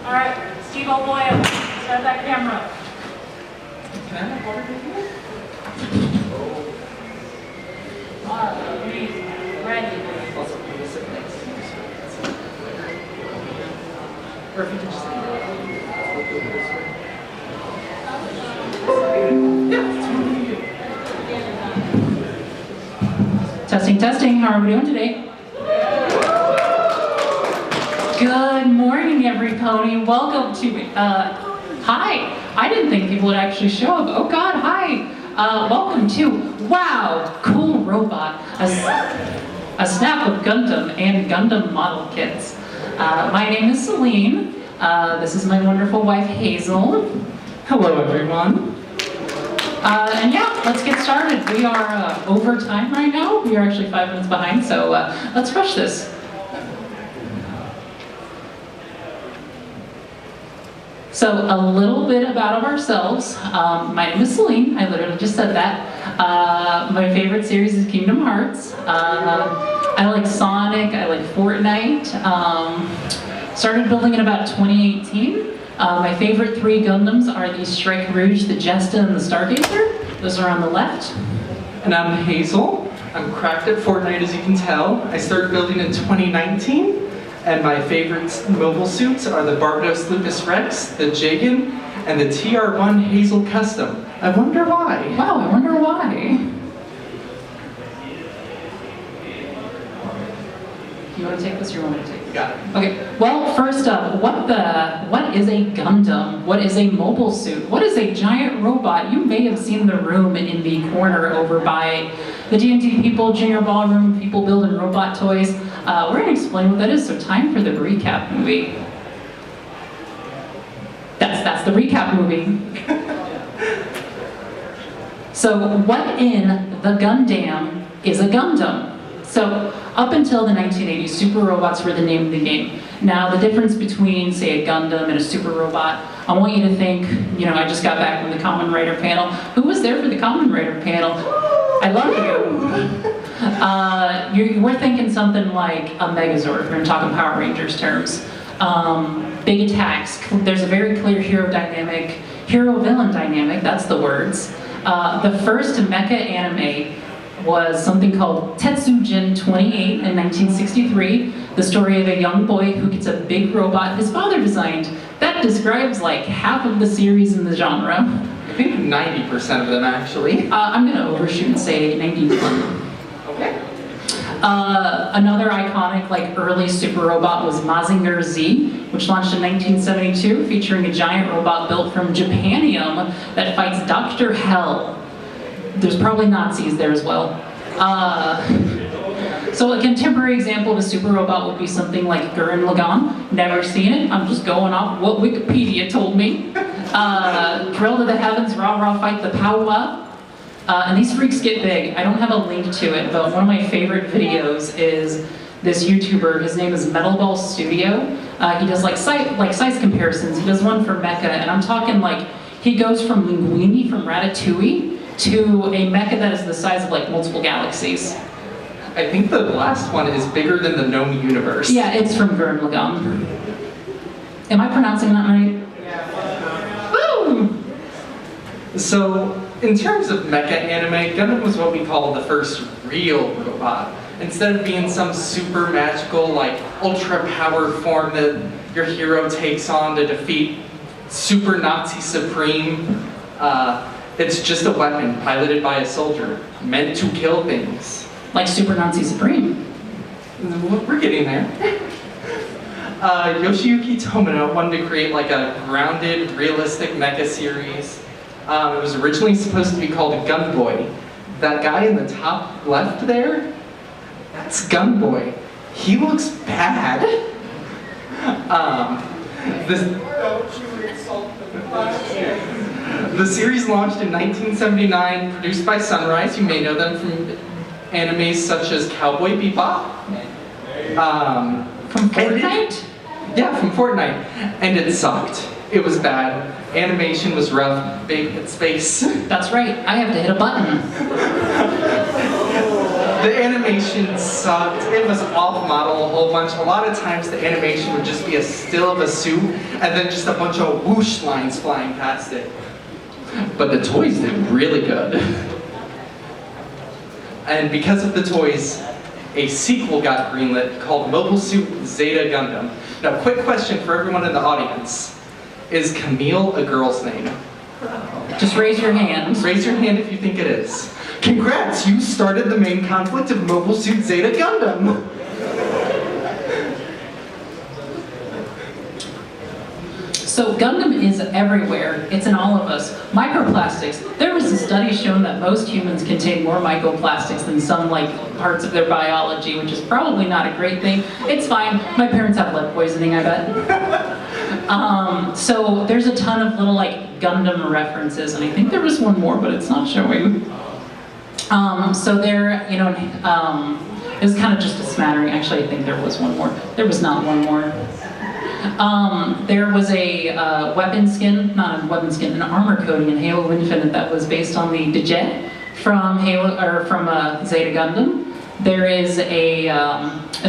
All right, Steve, old boy, start that camera. Can I have water with you? All right, ready. Also, can you sit next to me? Or if you can just sit Testing, testing. How are we doing today? Good morning, everybody. Welcome to, hi. I didn't think people would actually show up. Oh God, hi. Welcome to, wow, cool robot. A snap of Gundam and Gundam model kits. My name is Celine. This is my wonderful wife, Hazel. Hello, everyone. And yeah, let's get started. We are over time right now. We are actually 5 minutes behind, so let's rush this. So a little bit about ourselves. My name is Celine. I literally just said that. My favorite series is Kingdom Hearts. I like Sonic. I like Fortnite. Started building in about 2018. My favorite 3 Gundams are the Strike Rouge, the Jesta, and the Stargazer. Those are on the left. And I'm Hazel. I'm cracked at Fortnite, as you can tell. I started building in 2019, and my favorite mobile suits are the Barbados Lucas Rex, the Jagan, and the TR1 Hazel Custom. I wonder why. Wow, I wonder why. You want to take this or you want me to take this? Got it. Okay, well, first up, what is a Gundam? What is a mobile suit? What is a giant robot? You may have seen the room in the corner over by the D&D people, Junior Ballroom, people building robot toys. We're gonna explain what that is, so time for the recap movie. That's the recap movie. So what in the Gundam is a Gundam? So up until the 1980s, super robots were the name of the game. Now the difference between, say, a Gundam and a super robot, I want you to think, I just got back from the Kamen Rider panel. Who was there for the Kamen Rider panel? I love you. We're thinking something like a Megazord. We're going to talk in Power Rangers terms. Big attacks. There's a very clear hero-villain dynamic, that's the words. The first mecha anime was something called Tetsujin 28 in 1963, the story of a young boy who gets a big robot his father designed. That describes like half of the series in the genre. I think 90% of them, actually. I'm gonna overshoot and say 91. Okay. Another iconic, early super robot was Mazinger Z, which launched in 1972, featuring a giant robot built from Japanium that fights Dr. Hell. There's probably Nazis there as well. So a contemporary example of a super robot would be something like Gurren Lagann. Never seen it, I'm just going off what Wikipedia told me. Drill to the heavens, rah rah fight the powwow. And these freaks get big. I don't have a link to it, but one of my favorite videos is this YouTuber. His name is Metal Ball Studio. He does size comparisons. He does one for mecha, and I'm talking he goes from Linguini from Ratatouille to a mecha that is the size of multiple galaxies. I think the last one is bigger than the known universe. Yeah, it's from Gurren Lagann. Am I pronouncing that right? Yeah. Woo! So, in terms of mecha anime, Gundam was what we call the first real robot. Instead of being some super magical, ultra-powered form that your hero takes on to defeat Super Nazi Supreme, it's just a weapon piloted by a soldier, meant to kill things. Like Super Nazi Supreme. We're getting there. Yoshiyuki Tomino wanted to create a grounded, realistic mecha series. It was originally supposed to be called Gunboy. That guy in the top left there, that's Gunboy. He looks bad. The series launched in 1979, produced by Sunrise. You may know them from animes such as Cowboy Bebop. From Fortnite? Yeah, from Fortnite. And it sucked. It was bad. Animation was rough, big hit space. That's right, I have to hit a button. The animation sucked. It was off model a whole bunch. A lot of times the animation would just be a still of a suit and then just a bunch of whoosh lines flying past it. But the toys did really good. And because of the toys, a sequel got greenlit called Mobile Suit Zeta Gundam. Now, quick question for everyone in the audience. Is Camille a girl's name? Just raise your hand. Raise your hand if you think it is. Congrats, you started the main conflict of Mobile Suit Zeta Gundam. So Gundam is everywhere. It's in all of us. Microplastics. There was a study shown that most humans contain more microplastics than some parts of their biology, which is probably not a great thing. It's fine. My parents have lead poisoning, I bet. So there's a ton of little Gundam references, and I think there was one more, but it's not showing. So there, it was kind of just a smattering. Actually, I think there was one more. There was not one more. There was a weapon skin, not a weapon skin, an armor coating in Halo Infinite that was based on the Dijet from Zeta Gundam. There is a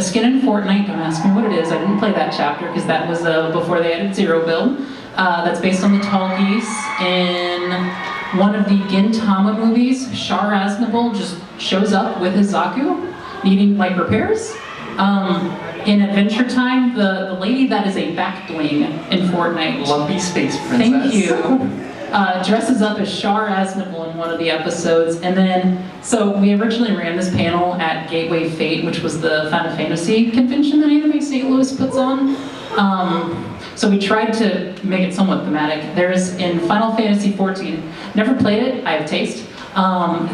skin in Fortnite. Don't ask me what it is. I didn't play that chapter because that was before they added Zero build. That's based on the Tall Geese. In one of the Gintama movies, Char Aznavour just shows up with his Zaku, needing repairs. In Adventure Time, the lady that is a backbling in Fortnite. Lumpy Space Princess. Thank you. Dresses up as Char Aznavour in one of the episodes, and then, so we originally ran this panel at Gateway Fate, which was the Final Fantasy convention that AnimeSTL puts on. So we tried to make it somewhat thematic. There's, in Final Fantasy XIV, never played it, I have taste.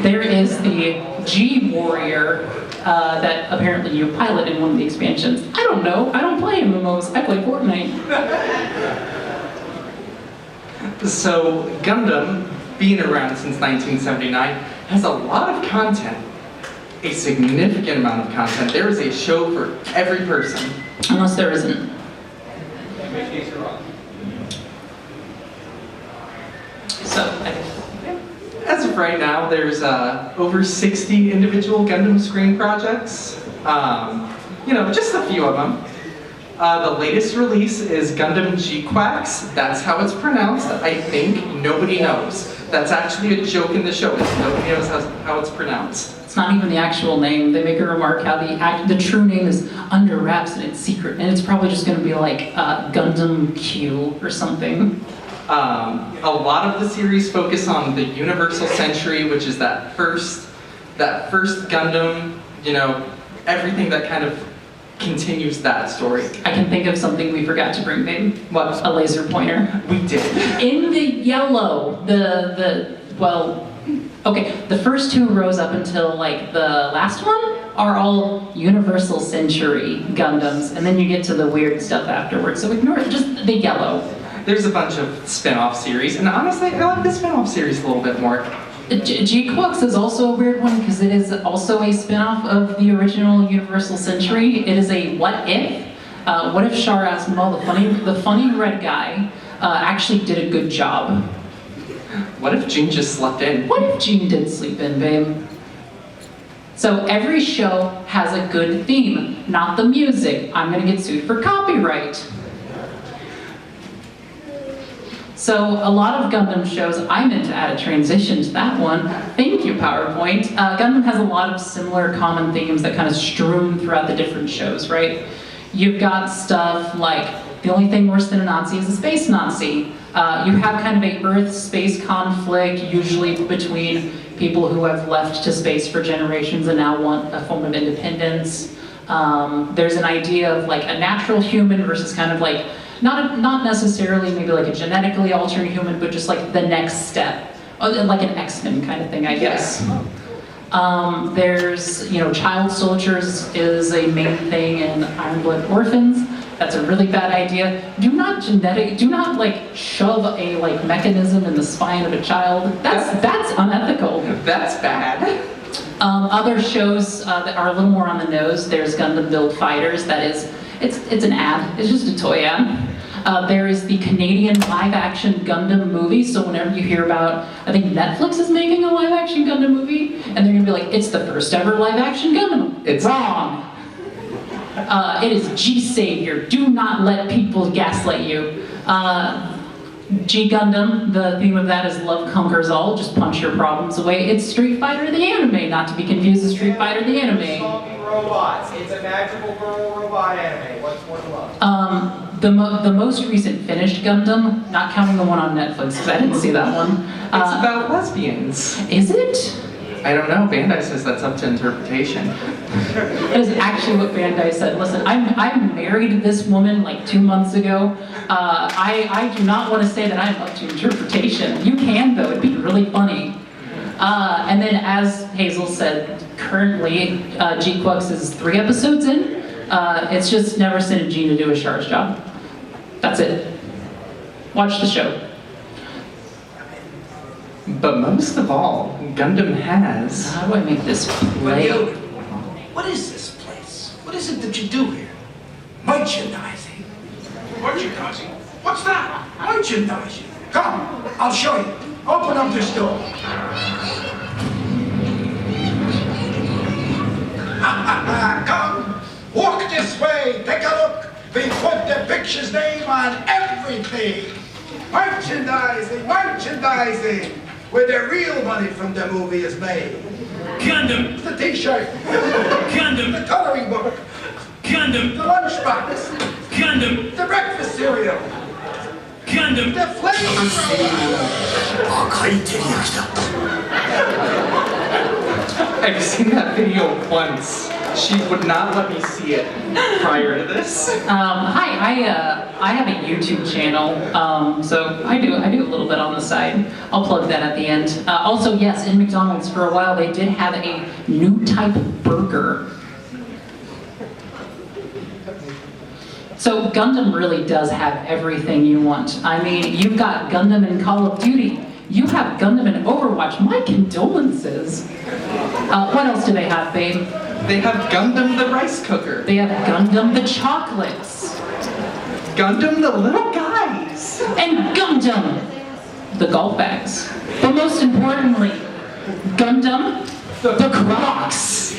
There is the G-Warrior that apparently you pilot in one of the expansions. I don't know, I don't play MMOs, I play Fortnite. So Gundam, being around since 1979, has a lot of content. A significant amount of content. There is a show for every person. Unless there isn't. So, as of right now, there's over 60 individual Gundam screen projects. Just a few of them. The latest release is Gundam G-Quacks. That's how it's pronounced. I think nobody knows. That's actually a joke in the show. Nobody knows how it's pronounced. It's not even the actual name. They make a remark how the true name is under wraps and it's secret, and it's probably just going to be Gundam Q or something. A lot of the series focus on the Universal Century, which is that first Gundam. Everything that kind of continues that story. I can think of something we forgot to bring, babe. What? A laser pointer. We did. In the yellow, the first two rows up until the last one are all Universal Century Gundams, and then you get to the weird stuff afterwards. So ignore it, just the yellow. There's a bunch of spin-off series, and honestly, I like the spin-off series a little bit more. G-Quacks is also a weird one because it is also a spin-off of the original Universal Century. It is a what if? What if Char Aznavour, the funny red guy, actually did a good job? What if Jean just slept in? What if Jean did sleep in, babe? So every show has a good theme, not the music. I'm gonna get sued for copyright. So a lot of Gundam shows, I meant to add a transition to that one. Thank you, PowerPoint. Gundam has a lot of similar common themes that kind of strewn throughout the different shows, right? You've got stuff like, the only thing worse than a Nazi is a space Nazi. You have kind of a Earth-space conflict, usually between people who have left to space for generations and now want a form of independence. There's an idea of a natural human versus kind of not necessarily maybe a genetically altered human, but just the next step, like an X-Men kind of thing, I guess. There's, child soldiers is a main thing in Iron Blood Orphans. That's a really bad idea. Do not shove a mechanism in the spine of a child. That's unethical. That's bad. Other shows that are a little more on the nose. There's Gundam Build Fighters. That is, it's an ad. It's just a toy ad. There is the Canadian live-action Gundam movie, so whenever you hear about, I think Netflix is making a live-action Gundam movie, and they're gonna be like, it's the first ever live-action Gundam. It's wrong. It is G-Savior. Do not let people gaslight you. G Gundam, the theme of that is love conquers all, just punch your problems away. It's Street Fighter the anime, not to be confused with Street Fighter the anime. Robots. It's a magical girl robot anime. What's more to love? The most recent finished Gundam, not counting the one on Netflix, because I didn't see that one. It's about lesbians. Is it? I don't know. Bandai says that's up to interpretation. That is actually what Bandai said. Listen, I married this woman like 2 months ago. I do not want to say that I'm up to interpretation. You can though, it'd be really funny. And then as Hazel said, currently G-Quux is 3 episodes in. It's just never sent a Gene to do a Shar's job. That's it. Watch the show. But most of all, Gundam has... How do I make this play? What is this place? What is it that you do here? Merchandising. Merchandising? What's that? Merchandising. Come, I'll show you. Open up this door. Come, walk this way. Take a look. We put the picture's name on everything. Merchandising, merchandising. Where the real money from the movie is made. Gundam! The t-shirt. Gundam! The coloring book. Gundam! The lunchbox. Gundam! The breakfast cereal. Gundam! The flamethrower. I've seen that video once. She would not let me see it prior to this. Hi, I have a YouTube channel, so I do a little bit on the side. I'll plug that at the end. Also, yes, in McDonald's for a while they did have a new type burger. So Gundam really does have everything you want. I mean, you've got Gundam in Call of Duty. You have Gundam in Overwatch. My condolences. What else do they have, babe? They have Gundam the rice cooker. They have Gundam the chocolates. Gundam the little guys. And Gundam the golf bags. But most importantly, Gundam the Crocs.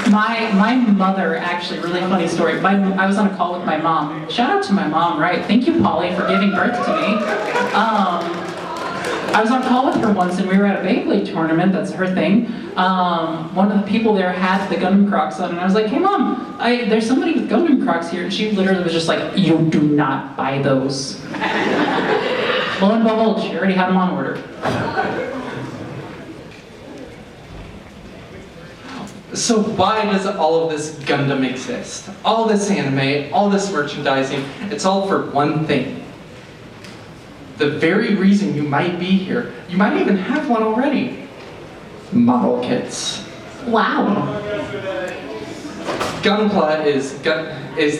My mother, actually, really funny story. I was on a call with my mom. Shout out to my mom, right? Thank you, Polly, for giving birth to me. I was on a call with her once, and we were at a Beyblade tournament. That's her thing. One of the people there had the Gundam Crocs on, and I was like, "Hey, Mom, there's somebody with Gundam Crocs here." And she literally was just like, "You do not buy those." Lo and behold, she already had them on order. So why does all of this Gundam exist? All this anime, all this merchandising, it's all for one thing. The very reason you might be here, you might even have one already. Model kits. Wow. Gunpla is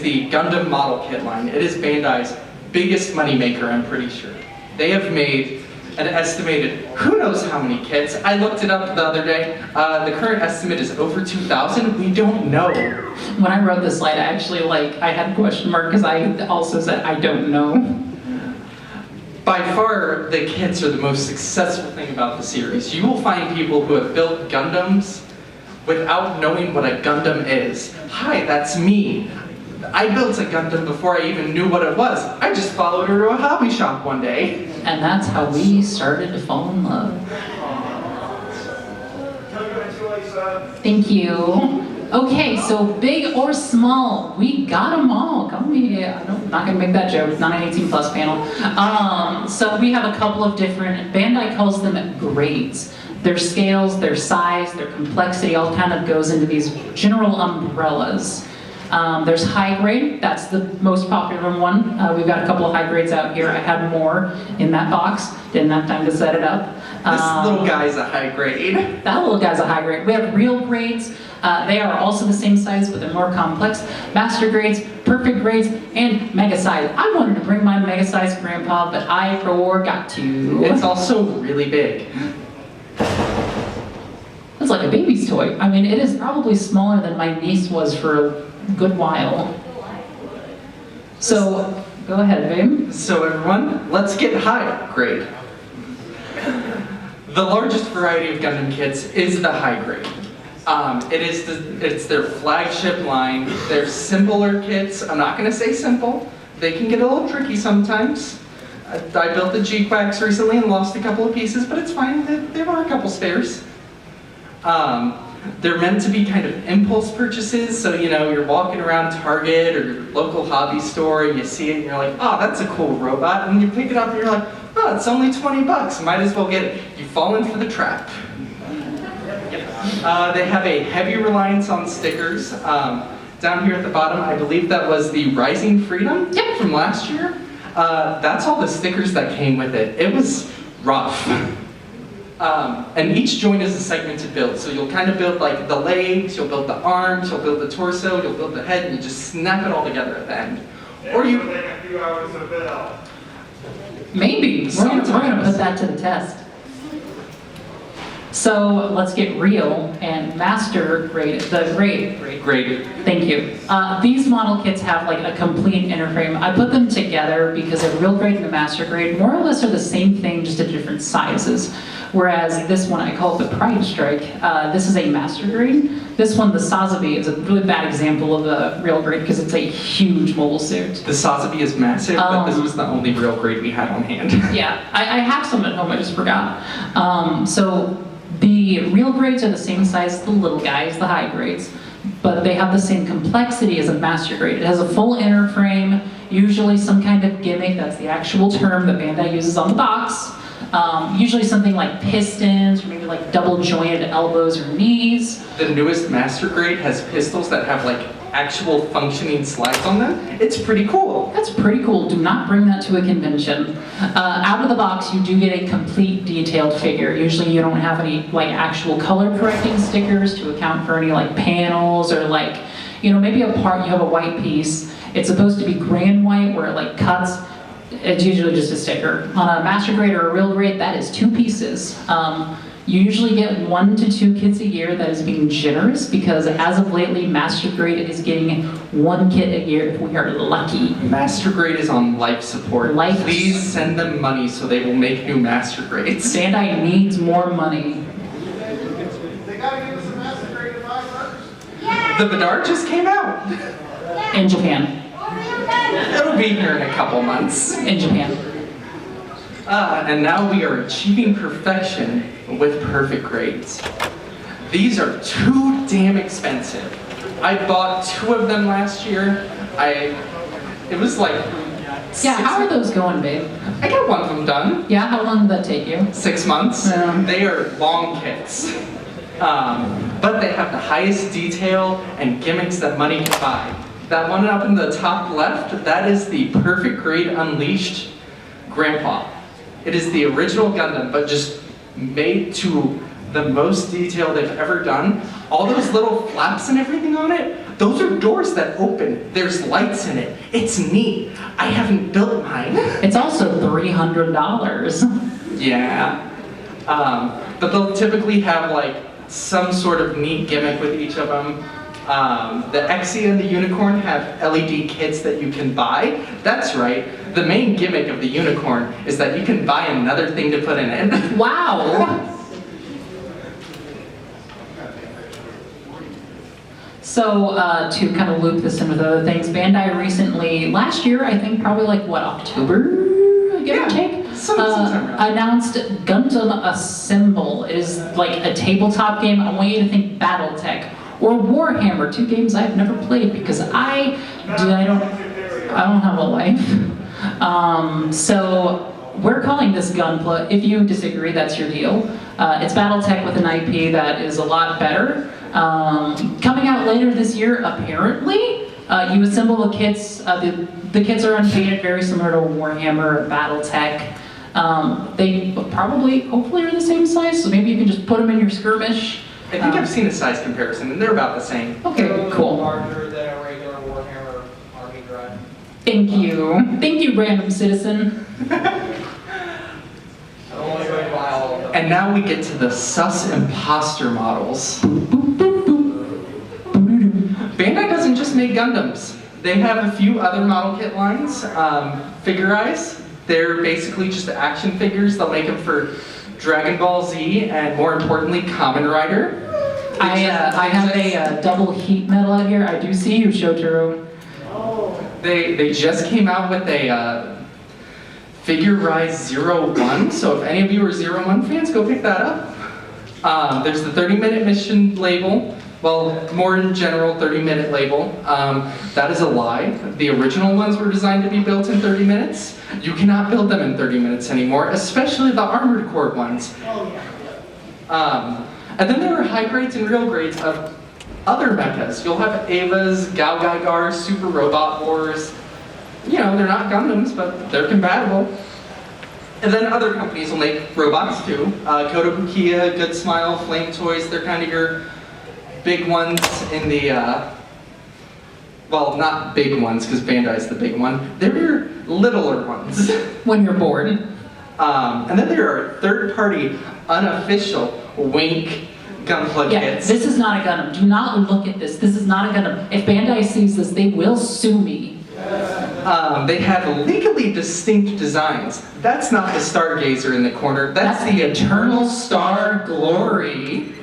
the Gundam model kit line. It is Bandai's biggest moneymaker, I'm pretty sure. They have made an estimated, who knows how many kits. I looked it up the other day. The current estimate is over 2,000. We don't know. When I wrote this slide, I had a question mark because I also said, I don't know. By far, the kits are the most successful thing about the series. You will find people who have built Gundams without knowing what a Gundam is. Hi, that's me. I built a Gundam before I even knew what it was. I just followed her to a hobby shop one day. And that's how we started to fall in love. Thank you. Okay, so big or small, we got them all. Come here, I'm not gonna make that joke, it's not an 18 plus panel. So we have a couple of different, Bandai calls them grades. Their scales, their size, their complexity all kind of goes into these general umbrellas. There's high grade, that's the most popular one. We've got a couple of high grades out here. I had more in that box, didn't have time to set it up. This little guy's a high grade. That little guy's a high grade. We have real grades. They are also the same size, but they're more complex. Master grades, perfect grades, and mega size. I wanted to bring my mega size grandpa, but I forgot to. It's also really big. It's like a baby's toy. toy. I mean, it is probably smaller than my niece was for a good while. So, go ahead, babe. So everyone, let's get high grade. The largest variety of Gundam kits is the high grade. It's their flagship line. They're simpler kits. I'm not going to say simple. They can get a little tricky sometimes. I built the G-Quacks recently and lost a couple of pieces, but it's fine. There are a couple spares. They're meant to be kind of impulse purchases, so you're walking around Target or your local hobby store and you see it and you're like, oh, that's a cool robot, and you pick it up and you're like, oh, it's only 20 bucks, might as well get it. You fall in for the trap. They have a heavy reliance on stickers. Down here at the bottom, I believe that was the Rising Freedom from last year. That's all the stickers that came with it. It was rough. And each joint is a segmented build, so you'll kind of build like the legs, you'll build the arms, you'll build the torso, you'll build the head, and you just snap it all together at the end. Or you take a few hours to build. Maybe. We're gonna put that to the test. So let's get real and master grade, the grade. grade. Thank you. These model kits have like a complete inner frame. I put them together because a real grade and a master grade more or less are the same thing, just at different sizes. Whereas this one, I call it the Pride Strike. This is a master grade. This one, the Sazabi, is a really bad example of a real grade because it's a huge mobile suit. The Sazabi is massive, but this was the only real grade we had on hand. Yeah, I have some at home, I just forgot. So the real grades are the same size as the little guys, the high grades, but they have the same complexity as a master grade. It has a full inner frame, usually some kind of gimmick, that's the actual term that Bandai uses on the box. Usually something like pistons, or maybe like double jointed elbows or knees. The newest master grade has pistols that have like actual functioning slides on them. It's pretty cool. That's pretty cool. Do not bring that to a convention. Out of the box, you do get a complete detailed figure. Usually you don't have any like actual color correcting stickers to account for any like panels or like, maybe a part, you have a white piece. It's supposed to be gray and white where it like cuts. It's usually just a sticker. On a master grade or a real grade, that is 2 pieces. You usually get 1 to 2 kits a year. That is being generous because as of lately, master grade is getting 1 kit a year if we are lucky. Master grade is on life support. Please send them money so they will make new master grades. Bandai needs more money. They gotta give us a master grade to buy first. The Bedard just came out. In Japan. It'll be here in a couple months. In Japan. And now we are achieving perfection with perfect grades. These are too damn expensive. I bought 2 of them last year. It was like Yeah, how are those going, babe? I got 1 of them done. Yeah, how long did that take you? 6 months. Yeah. They are long kits. But they have the highest detail and gimmicks that money can buy. That one up in the top left, that is the Perfect Grade Unleashed Grandpa. It is the original Gundam, but just made to the most detail they've ever done. All those little flaps and everything on it, those are doors that open. There's lights in it. It's neat. I haven't built mine. It's also $300. Yeah. But they'll typically have like some sort of neat gimmick with each of them. The Exia and the Unicorn have LED kits that you can buy. That's right. The main gimmick of the Unicorn is that you can buy another thing to put in it. Wow! So, to kind of loop this in with other things, Bandai recently, last year, I think probably like, what, October, give or take? Sometime around. Announced Gundam Assemble. It is like a tabletop game. I want you to think Battletech or Warhammer, 2 games I've never played because I don't have a life. So we're calling this Gunpla. If you disagree, that's your deal. It's Battletech with an IP that is a lot better. Coming out later this year, apparently. You assemble the kits. The kits are unpainted, very similar to Warhammer, Battletech. They probably, hopefully, are the same size, so maybe you can just put them in your skirmish. I think I've seen a size comparison, and they're about the same. Okay, cool. Larger than a regular Warhammer army drive. Thank you. Thank you, random citizen. The only way to buy all of them. And now we get to the sus imposter models. Bandai doesn't just make Gundams. They have a few other model kit lines. Figure Eyes, they're basically just action figures. They'll make them for Dragon Ball Z and, more importantly, Kamen Rider. I have a double heat metal out here. I do see you, Shotaro. They just came out with a Figure Rise 01, so if any of you are 01 fans, go pick that up. There's the 30-minute mission label. Well, more in general, 30-minute label. That is a lie. The original ones were designed to be built in 30 minutes. You cannot build them in 30 minutes anymore, especially the Armored Core ones. And then there are high grades and real grades of other mechas. You'll have Evas, Gao Gaigar, Super Robot Wars. You know, they're not Gundams, but they're compatible. And then other companies will make robots too. Kotobukiya, Good Smile, Flame Toys, they're kind of your big ones in the, well, not big ones, because Bandai's the big one. They're your littler ones. When you're bored. And then there are third-party, unofficial, wink Gunpla Yeah, kits. this is not a Gundam. Do not look at this. This is not a Gundam. If Bandai sees this, they will sue me. They have legally distinct designs. That's not the Stargazer in the corner. That's the Eternal Star Glory.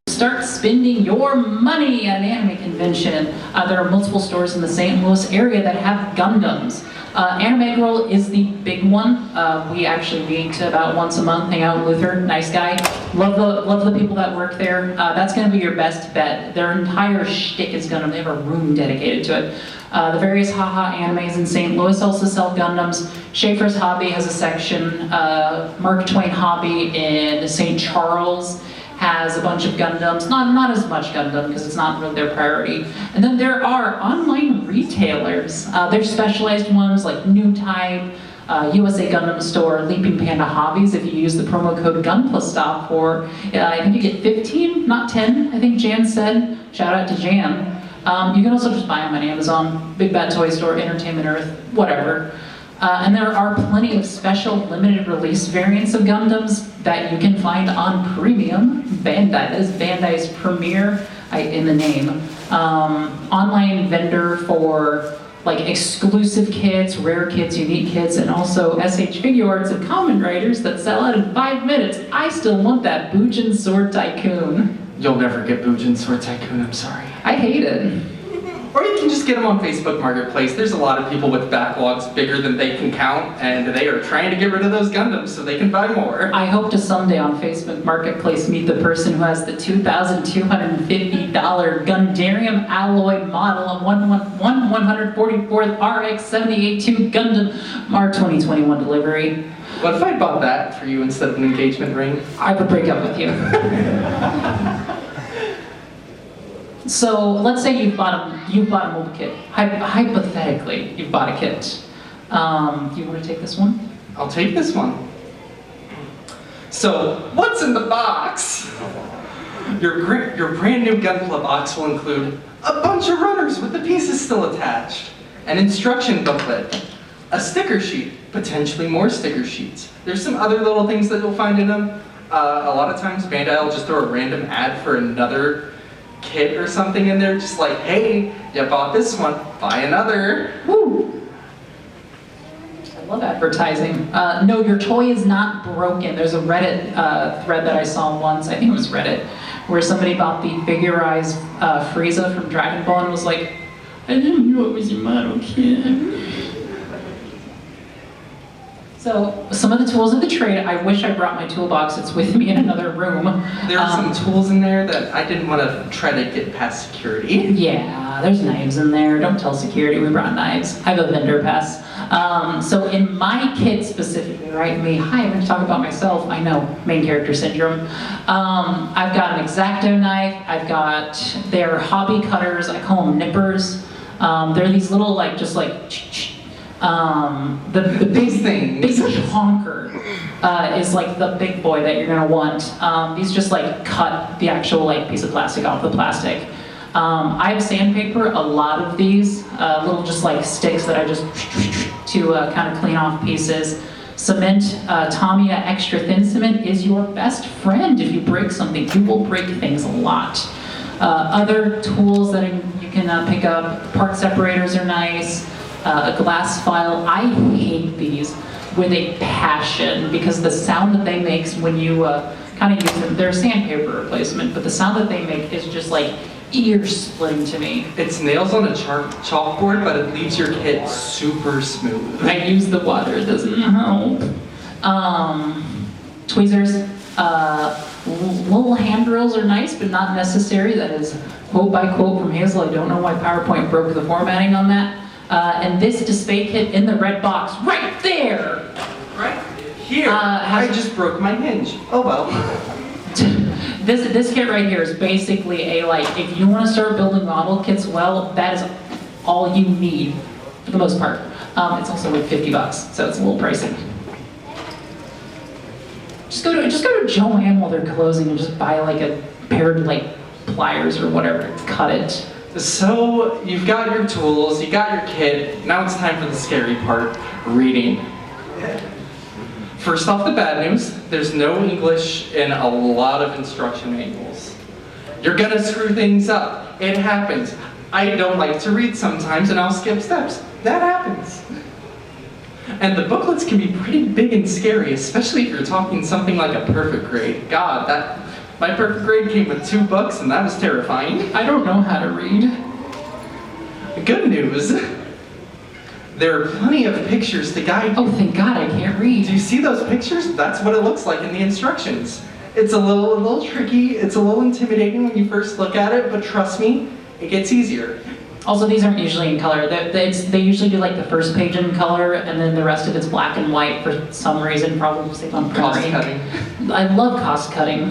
Start spending your money at an anime convention. There are multiple stores in the St. Louis area that have Gundams. Anime Girl is the big one. We actually meet about once a month, hang out with Luther, nice guy. Love the people that work there. That's gonna be your best bet. Their entire shtick is Gundam. They have a room dedicated to it. The various haha animes in St. Louis also sell Gundams. Schaefer's Hobby has a section. Mark Twain Hobby in St. Charles has a bunch of Gundams, not as much Gundam because it's not really their priority. And then there are online retailers. There's specialized ones like New Type, USA Gundam Store, Leaping Panda Hobbies. If you use the promo code GUNPLASTOP for, I think you get 15, not 10, I think Jan said. Shout out to Jan. You can also just buy them on Amazon, Big Bad Toy Store, Entertainment Earth, whatever. And there are plenty of special limited release variants of Gundams that you can find on Premium. Bandai, that is Bandai's premier in the name. Online vendor for like exclusive kits, rare kits, unique kits, and also SH figure arts of Kamen Riders that sell out in 5 minutes. I still want that Bujin Sword Tycoon. You'll never get Bujin Sword Tycoon, I'm sorry. I hate it. Or you can just get them on Facebook Marketplace. There's a lot of people with backlogs bigger than they can count, and they are trying to get rid of those Gundams so they can buy more. I hope to someday on Facebook Marketplace meet the person who has the $2,250 Gundarium alloy model of 1/144th RX-782 Gundam Mar 2021 delivery. What if I bought that for you instead of an engagement ring? I would break up with you. So let's say you've bought a mobile kit. Hypothetically, you've bought a kit. Do you want to take this one? I'll take this one. So, what's in the box? Your brand new Gunpla box will include a bunch of runners with the pieces still attached, an instruction booklet, a sticker sheet, potentially more sticker sheets. There's some other little things that you'll find in them. A lot of times Bandai will just throw a random ad for another kit or something in there, just like, hey, you bought this one, buy another. Woo! I love advertising. No, your toy is not broken. There's a Reddit thread that I saw once, I think it was Reddit, where somebody bought the figurized Frieza from Dragon Ball and was like, I didn't know it was your model kit. So, some of the tools of the trade, I wish I brought my toolbox. It's with me in another room. There are some tools in there that I didn't want to try to get past security. Yeah, there's knives in there. Don't tell security we brought knives. I have a vendor pass. So in my kit specifically, right, hi, I'm going to talk about myself. I know, main character syndrome. I've got an X-Acto knife. They're hobby cutters. I call them nippers. They're these little, the big things. Big honker is like the big boy that you're gonna want. These just like cut the actual piece of plastic off the plastic. I have sandpaper, a lot of these, little just like sticks that I just to kind of clean off pieces. Cement, Tamiya Extra Thin Cement is your best friend. If you break something, you will break things a lot. Other tools that you can pick up, part separators are nice, a glass file. I hate these with a passion because the sound that they make when you kind of use them, they're sandpaper replacement, but the sound that they make is just like ear splitting to me. It's nails on a chalkboard, but it leaves your kit super smooth. I use the water, it doesn't help. Tweezers, little hand drills are nice, but not necessary. That is quote by quote from Hazel. I don't know why PowerPoint broke the formatting on that. And this display kit in the red box, right there! Right here. I just broke my hinge. Oh well. This kit right here is basically a, like, if you want to start building model kits well, that is all you need, for the most part. It's also like $50, so it's a little pricey. Just go to Joann while they're closing and just buy like a pair of like pliers or whatever to cut it. So you've got your tools, you got your kit. Now it's time for the scary part: reading. First off, the bad news, there's no English in a lot of instruction manuals. You're gonna screw things up. It happens. I don't like to read sometimes and I'll skip steps. That happens. And the booklets can be pretty big and scary, especially if you're talking something like a perfect grade. God, my perfect grade came with 2 books and that was terrifying. I don't know how to read. Good news. There are plenty of pictures to guide you. Oh, thank God, I can't read. Do you see those pictures? That's what it looks like in the instructions. It's a little tricky, it's a little intimidating when you first look at it, but trust me, it gets easier. Also, these aren't usually in color. They usually do like the first page in color, and then the rest of it's black and white for some reason, probably safe on Cost printing. cutting. I love cost cutting.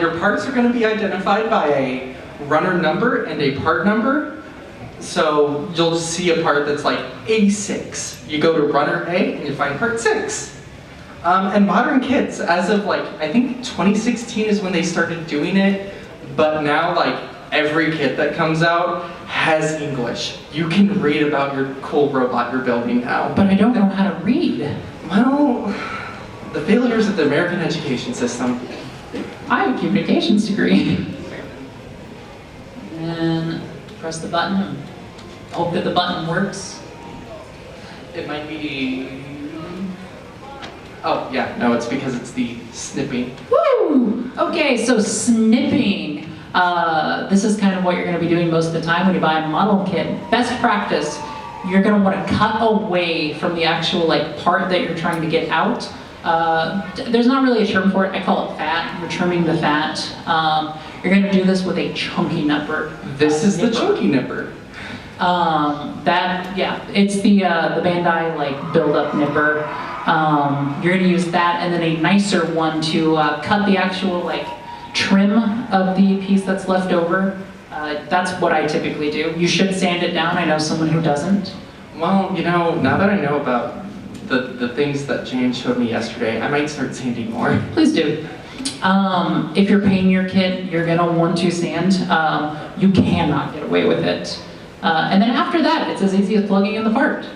Your parts are going to be identified by a runner number and a part number. So you'll see a part that's like A6. You go to runner A and you find part 6. And modern kits, as of like, I think 2016 is when they started doing it, but now like every kit that comes out has English. You can read about your cool robot you're building now. But I don't know how to read. Well, the failures of the American education system. I have a communications degree. And press the button. Hope that the button works. It might be... Oh, yeah, no, it's because it's the snipping. Woo! Okay, so snipping. This is kind of what you're going to be doing most of the time when you buy a model kit. Best practice, you're going to want to cut away from the actual like part that you're trying to get out. There's not really a term for it. I call it fat. You're trimming the fat. You're going to do this with a chunky nipper. This is the chunky nipper. It's the Bandai like build-up nipper. You're going to use that and then a nicer one to cut the actual like trim of the piece that's left over. That's what I typically do. You should sand it down. I know someone who doesn't. Well, you know, now that I know about the things that Jan showed me yesterday, I might start sanding more. Please do. If you're painting your kit, you're going to want to sand. You cannot get away with it. And then after that, it's as easy as plugging in the part.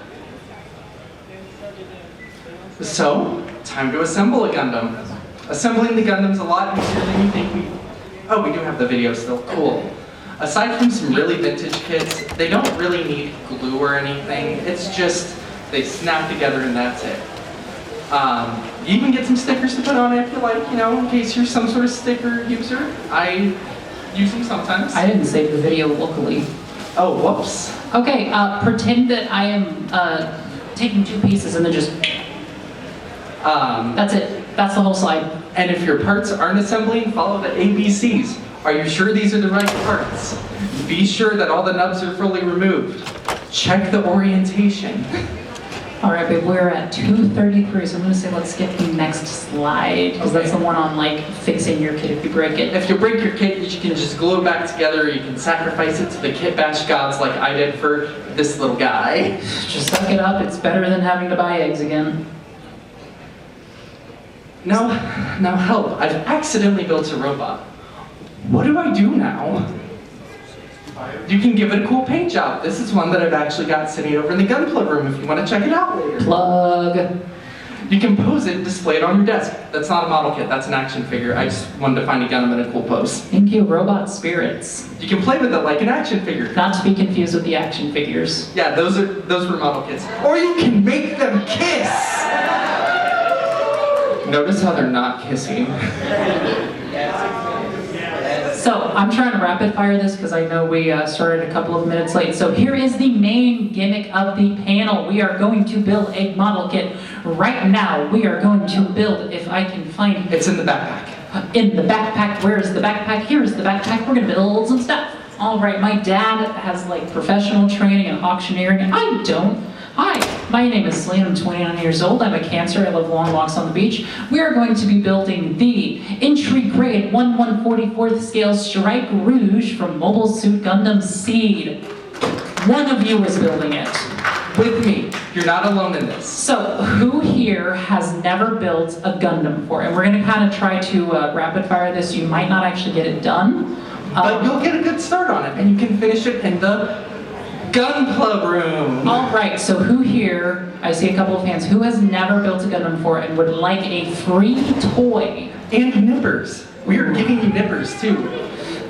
So, time to assemble a Gundam. Assembling the Gundam's a lot easier than you think. We do have the video still. Cool. Aside from some really vintage kits, they don't really need glue or anything. It's just, they snap together and that's it. You even get some stickers to put on it if you like, you know, in case you're some sort of sticker user. I use them sometimes. I didn't save the video locally. Oh, whoops. Okay, pretend that I am taking 2 pieces and then just... That's it. That's the whole slide. And if your parts aren't assembling, follow the ABCs. Are you sure these are the right parts? Be sure that all the nubs are fully removed. Check the orientation. All right, babe, we're at 2:33, so I'm gonna say let's skip the next slide, because that's the one on like fixing your kit if you break it. If you break your kit, you can just glue it back together. You can sacrifice it to the kit bash gods like I did for this little guy. Just suck it up. It's better than having to buy eggs again. Now help. I've accidentally built a robot. What do I do now? You can give it a cool paint job. This is one that I've actually got sitting over in the gun plug room if you want to check it out later. Plug. You can pose it and display it on your desk. That's not a model kit, that's an action figure. I just wanted to find a Gundam in a cool pose. Thank you, robot spirits. You can play with it like an action figure. Not to be confused with the action figures. Yeah, those were model kits. Or you can make them kiss! Notice how they're not kissing. So I'm trying to rapid fire this because I know we started a couple of minutes late. So here is the main gimmick of the panel. We are going to build a model kit. Right now, we are going to build, if I can find It's in the backpack. in the backpack. Where is the backpack? Here is the backpack. We're gonna build some stuff. All right, my dad has like professional training in auctioneering. I don't. Hi, my name is Celine. I'm 29 years old. I'm a Cancer. I love long walks on the beach. We are going to be building the entry grade 1/144th scale Strike Rouge from Mobile Suit Gundam Seed. One of you is building it. With me. You're not alone in this. So, who here has never built a Gundam before? And we're gonna kind of try to rapid fire this. You might not actually get it done. But you'll get a good start on it, and you can finish it in the Gun Club room. All right, so who here, I see a couple of hands, who has never built a Gundam before and would like a free toy? And nippers. We are giving you nippers too.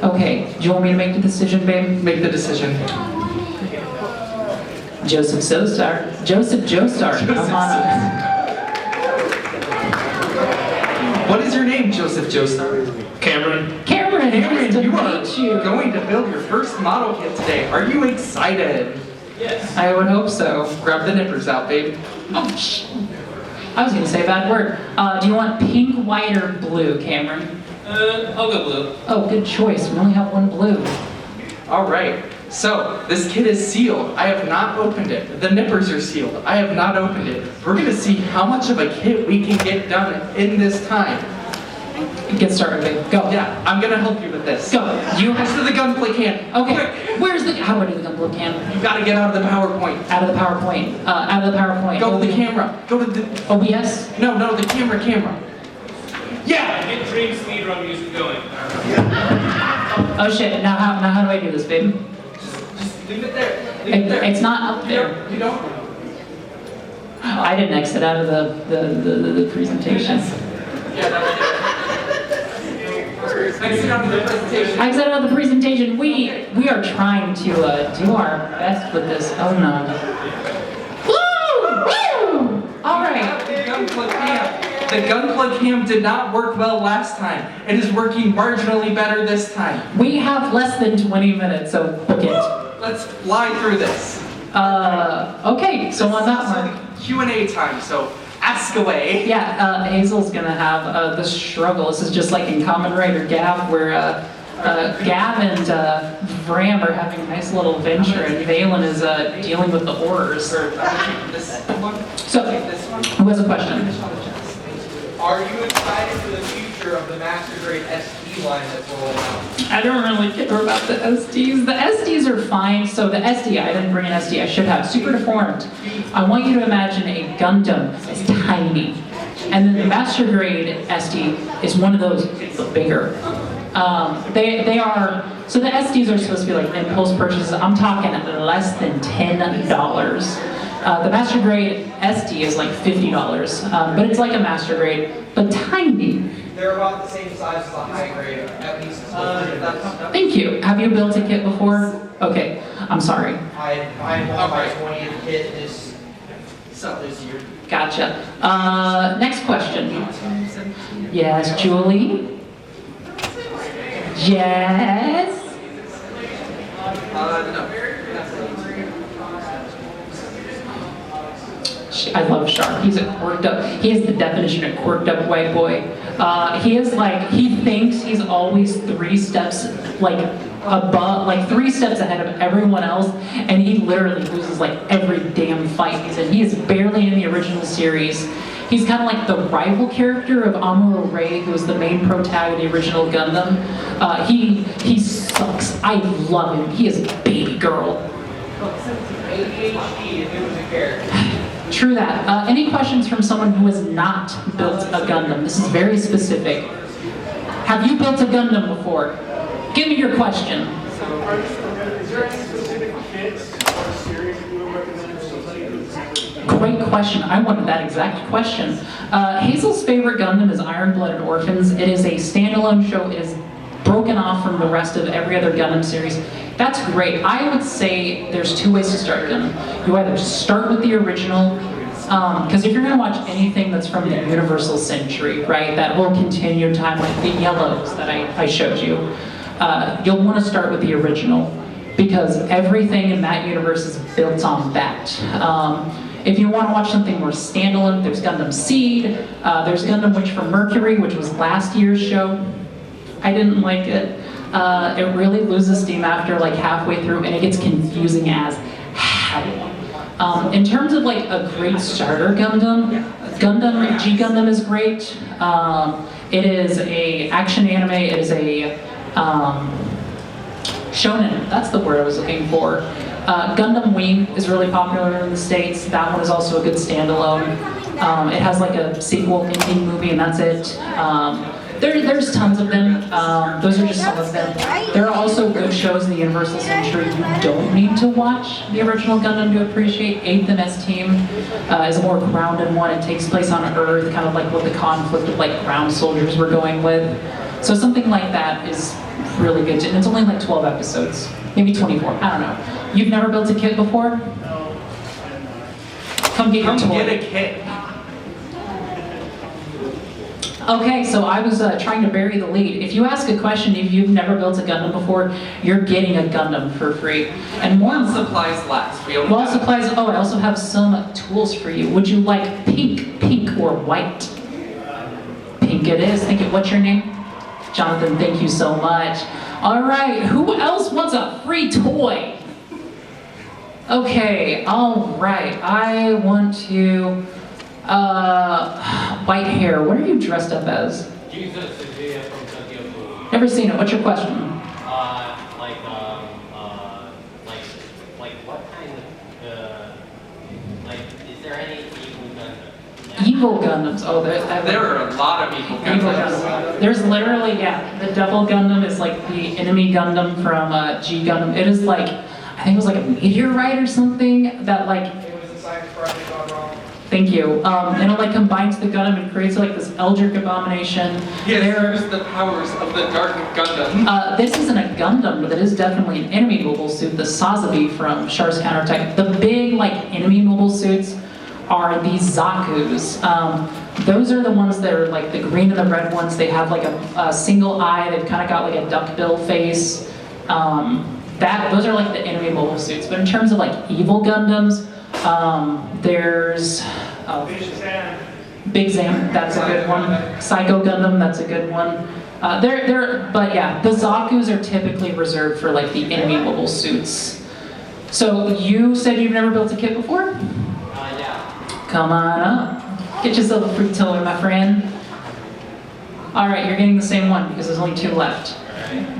Okay, do you want me to make the decision, babe? Make the decision. Joseph Joestar. Joseph Joestar. Come on up. What is your name, Joseph Joestar? Cameron. Cameron, nice to you meet you. are going to build your first model kit today. Are you excited? Yes. I would hope so. Grab the nippers out, babe. Oh, I was gonna say a bad word. Do you want pink, white, or blue, Cameron? I'll go blue. Oh, good choice. We only have one blue. All right. So, this kit is sealed. I have not opened it. The nippers are sealed. I have not opened it. We're going to see how much of a kit we can get done in this time. Get started, babe. Go. Yeah, I'm going to help you with this. Go. You Next to the gunplay can. Okay. Where's the? How do I do the gunpla can? You got to get out of the PowerPoint. Out of the PowerPoint. Out of the PowerPoint. Go to the camera. Go to the... OBS. No, the camera. Yeah! Get dream speed run music going. Oh shit. Now how do I do this, babe? Just leave it there. Leave it there. It's not up there. You don't... I didn't exit out of the presentation. Yeah, that was it. Exit out of the presentation. I exited out of the presentation. We are trying to do our best with this. Oh no. Woo! Woo! All right. The gunplay cam. The gunplay cam did not work well last time. It is working marginally better this time. We have less than 20 minutes, so book it. Let's fly through this. Okay, so on that one. Q&A time, so ask away. Yeah, Hazel's gonna have the struggle. This is just like in Kamen Rider Gav, where Gav and Vram are having a nice little adventure, and Valen is dealing with the horrors. Or, this one. So, This one. who has a question? Are you excited for the future of the Master Grade ST line that's rolling out? I don't really care about the SDs. The SDs are fine. So the SD, I didn't bring an SD. I should have. Super deformed. I want you to imagine a Gundam as tiny. And then the Master Grade SD is one of those, but bigger. They are, so the SDs are supposed to be like impulse purchases. I'm talking less than $10. The Master Grade SD is like $50, but it's like a Master Grade, but tiny. They're about the same size as the high grade, at least. Thank you. Have you built a kit before? Okay, I'm sorry. I bought my 20th kit this year. Gotcha. Next question. Yes, Julie? Yes? No. I love Shark. He's a quirked up, he is the definition of quirked up white boy. He is like, he thinks he's always 3 steps like above, like 3 steps ahead of everyone else, and he literally loses like every damn fight he's in. He is barely in the original series. He's kind of like the rival character of Amuro Ray, who was the main protagonist of the original Gundam. He sucks. I love him. He is a baby girl. ADHD if it was a character. True that. Any questions from someone who has not built a Gundam? This is very specific. Have you built a Gundam before? Give me your question. Is there any specific kits or series that you would recommend for somebody who's never great question. I wanted that exact question. Hazel's favorite Gundam is Iron-Blooded Orphans. It is a standalone show. It is broken off from the rest of every other Gundam series. That's great. I would say there's two ways to start Gundam. You either start with the original, because if you're going to watch anything that's from the Universal Century, right, that whole continued time, like the Yellows that I showed you, you'll want to start with the original, because everything in that universe is built on that. If you want to watch something more standalone, there's Gundam Seed, there's Gundam Witch from Mercury, which was last year's show. I didn't like it. It really loses steam after like halfway through, and it gets confusing as hell. In terms of like a great starter Gundam, G Gundam is great. It is a action anime. It is a shonen. That's the word I was looking for. Gundam Wing is really popular in the States. That one is also a good standalone. It has like a sequel ending movie, and that's it. There's tons of them. Those are just some of them. There are also good shows in the Universal Century you don't need to watch the original Gundam to appreciate. 8th MS Team is a more grounded one. It takes place on Earth, kind of like what the conflict of like ground soldiers were going with. So something like that is really good. And it's only like 12 episodes, maybe 24. I don't know. You've never built a kit before? No. Come get your Come toy. get a kit. Okay, so I was trying to bury the lead. If you ask a question, if you've never built a Gundam before, you're getting a Gundam for free. And more While supplies last. We only While have- supplies, oh, I also have some tools for you. Would you like pink, or white? Pink it is. Thank you. What's your name? Jonathan, thank you so much. All right, who else wants a free toy? Okay, all right, I want to, white hair. What are you dressed up as? Jesus is here from Tokyo Food. Never seen it. What's your question? Like what kind of, like, is there any evil Gundam? Evil Gundams. Oh, There are a lot of evil Evil Gundams. Gundam. There's literally, yeah, the Devil Gundam is like the enemy Gundam from G Gundam. It is like, I think it was like a meteorite or something that like, It was a science project gone wrong. thank you, and it like combines the Gundam and creates like this Eldritch abomination. Yes, There- use the powers of the Dark Gundam. This isn't a Gundam, but it is definitely an enemy mobile suit, the Sazabi from Char's Counterattack. The big like enemy mobile suits are these Zaku's. Those are the ones that are like the green and the red ones. They have like a single eye. They've kind of got like a duckbill face. Those are like the enemy mobile suits. But in terms of like evil Gundams, there's Big Zam. That's a good one. Psycho Gundam. That's a good one. But yeah, the Zaku's are typically reserved for like the enemy mobile suits. So you said you've never built a kit before? Yeah. Come on up. Get yourself a free toy, my friend. All right, you're getting the same one because there's only 2 left.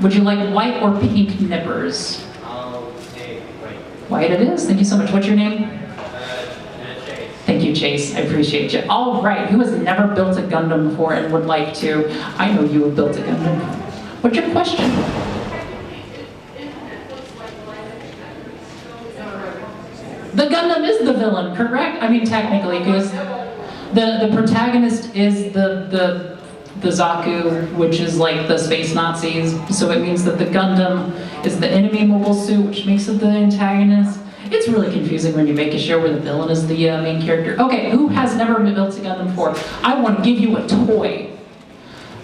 Would you like white or pink nippers? I'll take, wait, White it is. Thank you so much. What's your name? Chase. Thank you, Chase. I appreciate you. All right, who has never built a Gundam before and would like to? I know you have built a Gundam. What's your question? The Gundam is the villain, correct? I mean, technically, because the protagonist is the Zaku, which is like the space Nazis. So it means that the Gundam is the enemy mobile suit, which makes it the antagonist. It's really confusing when you make a show where the villain is the main character. Okay, who has never built a Gundam before? I want to give you a toy.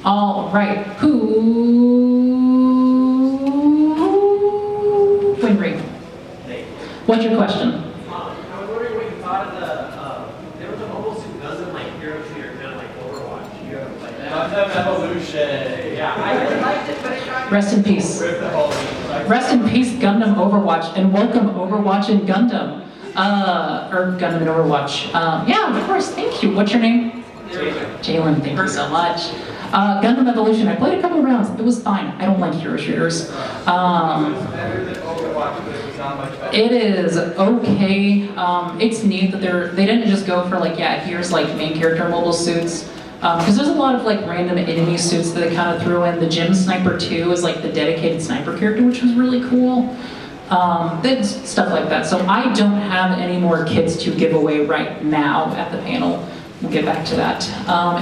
All right, who? Winry. What's your question? I was wondering what you thought of there was a mobile suit Gundam like Hero Shooter, kind of like Overwatch. You know, like that. Gundam Evolution. Yeah, I really liked it, but it got Rest in peace. With the whole Rest in peace, Gundam Overwatch, and welcome Overwatch and Gundam. Or Gundam and Overwatch. Yeah, of course, thank you. What's your name? Jalen, thank you so much. Gundam Evolution, I played a couple of rounds. It was fine. I don't like hero shooters. better than Overwatch, but it was not much better. It is okay. It's neat that they didn't just go for like, yeah, here's like main character mobile suits. Because there's a lot of like random enemy suits that they kind of threw in. The Gym Sniper 2 is like the dedicated sniper character, which was really cool. Then stuff like that. So I don't have any more kits to give away right now at the panel. We'll get back to that.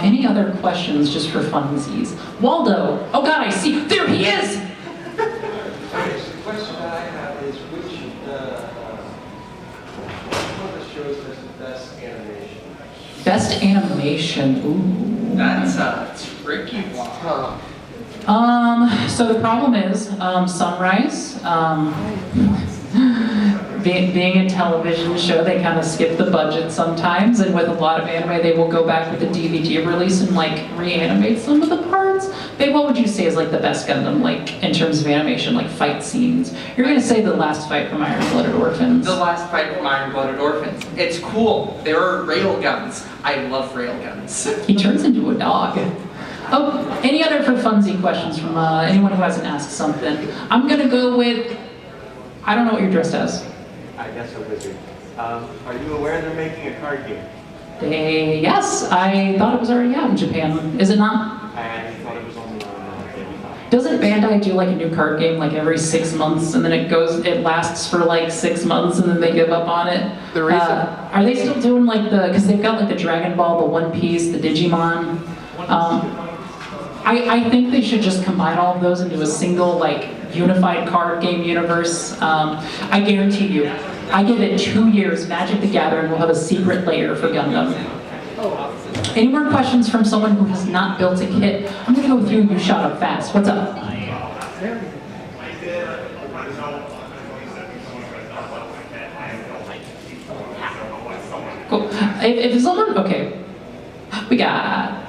Any other questions just for funsies? Waldo! Oh God, I see! There he is! Okay, so the question that I have is which one of the shows has the best animation? Best animation. Ooh. That's a tricky one. So the problem is, Sunrise, being a television show, they kind of skip the budget sometimes, and with a lot of anime, they will go back with the DVD release and like reanimate some of the parts. Babe, what would you say is like the best Gundam, like in terms of animation, like fight scenes? You're gonna say the last fight from Iron Blooded Orphans. The last fight from Iron Blooded Orphans. It's cool. There are rail guns. I love rail guns. He turns into a dog. Oh, any other for funsy questions from anyone who hasn't asked something? I'm gonna go with, I don't know what you're dressed as. I guess a wizard. Are you aware they're making a card game? Yes, I thought it was already out in Japan. Is it not? I thought it was only on tabletop. Doesn't Bandai do like a new card game like every 6 months and then it lasts for like 6 months and then they give up on it? The reason- Are they still doing like because they've got like the Dragon Ball, the One Piece, the Digimon. I think they should just combine all of those into a single like unified card game universe. I guarantee you, I give it 2 years, Magic the Gathering will have a secret layer for Gundam. Any more questions from someone who has not built a kit? I'm gonna go with you, you shot up fast. What's up? Cool. If someone, okay, we got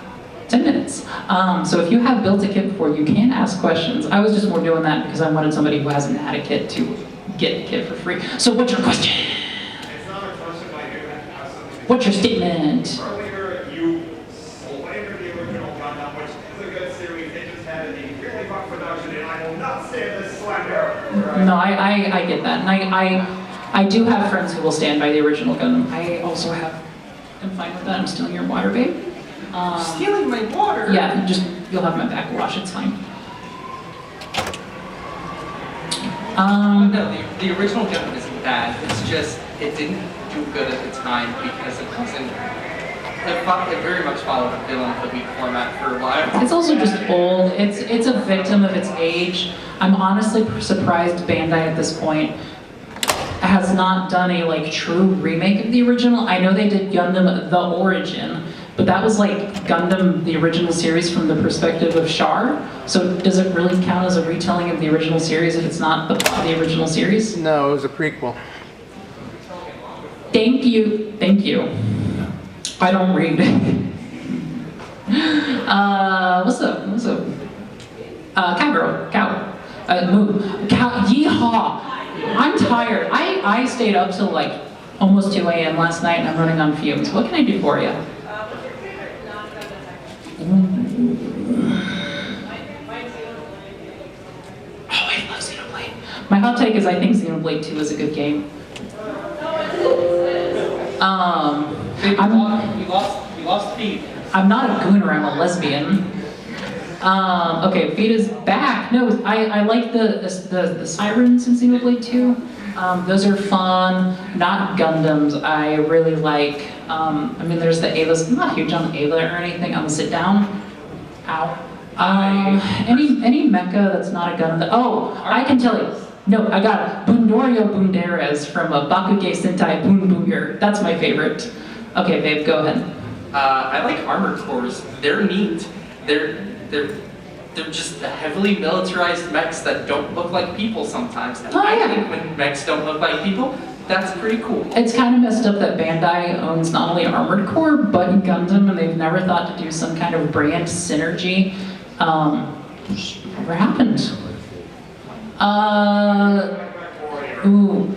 10 minutes. So if you have built a kit before, you can ask questions. I was just more doing that because I wanted somebody who hasn't had a kit to get the kit for free. So what's your question? It's not a question, but I do have something. What's your statement? Earlier, you slandered the original Gundam, which is a good series. They just had a really rough production, and I will not stand this slander. No, I get that. And I do have friends who will stand by the original Gundam. I also am fine with that. I'm stealing your water, babe. Stealing my water? Yeah, you'll have my back wash, it's fine. No, the original Gundam isn't bad. It's just, it didn't do good at the time because it wasn't, it very much followed a villain of the weak format for a while. It's also just old. It's a victim of its age. I'm honestly surprised Bandai at this point has not done a like true remake of the original. I know they did Gundam The Origin, but that was like Gundam, the original series from the perspective of Char. So does it really count as a retelling of the original series if it's not the original series? No, it was a prequel. Thank you, thank you. I don't read. What's up? Cowgirl, moo. Cow, yeehaw. I'm tired. I stayed up till like almost 2 a.m. last night and I'm running on fumes. What can I do for you? Oh, I love Xenoblade. My hot take is I think Xenoblade 2 is a good game. We lost Feed. I'm not a gooner, I'm a lesbian. Okay, Vita's back. No, I like the sirens in Xenoblade 2. Those are fun. Not Gundams. I really like. I mean, there's the Aylas. I'm not huge on Ayla or anything. I'm gonna sit down. Ow. Any mecha that's not a Gundam. Oh, I can tell you. No, I got it. Bundorio Bunderes from Bakuge Sentai Boon Booger. That's my favorite. Okay, babe, go ahead. I like armored cores. They're neat. They're just heavily militarized mechs that don't look like people sometimes. And Oh, I yeah. think when mechs don't look like people, that's pretty cool. It's kind of messed up that Bandai owns not only Armored Core, but Gundam, and they've never thought to do some kind of brand synergy. Just never happened. Ooh.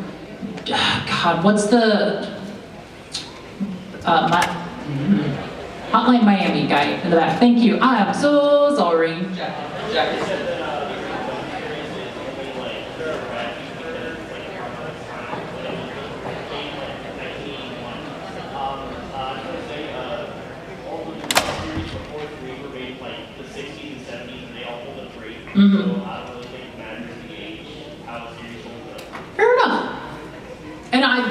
God, what's the... Hotline Miami guy in the back. Thank you. I am so sorry. Jack.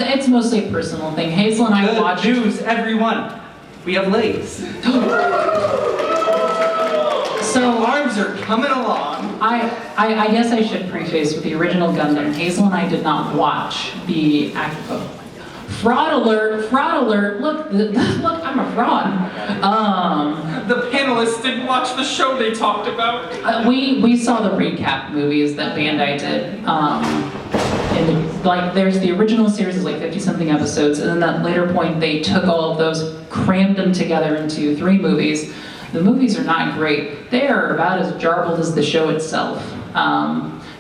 it's mostly a personal thing. Hazel and I Good watched. news, everyone. We have legs. So Arms are coming along. I guess I should preface with the original Gundam. Hazel and I did not watch the fraud alert! Fraud alert! Look, look, I'm a fraud. The panelists didn't watch the show they talked about. We saw the recap movies that Bandai did. And there's the original series is like 50-something episodes, and then that later point they took all of those, crammed them together into 3 movies. The movies are not great. They are about as jarbled as the show itself.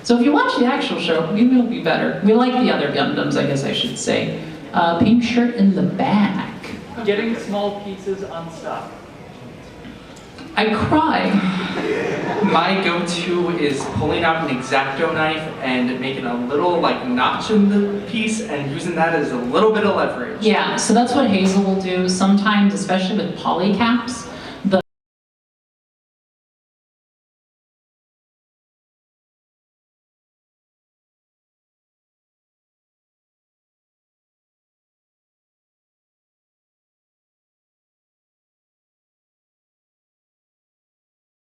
So if you watch the actual show, maybe it'll be better. We like the other Gundams, I guess I should say. Pink shirt in the back. Getting small pieces unstuck. I cry. My go-to is pulling out an X-Acto knife and making a little notch in the piece and using that as a little bit of leverage. Yeah, so that's what Hazel will do. Sometimes, especially with polycaps,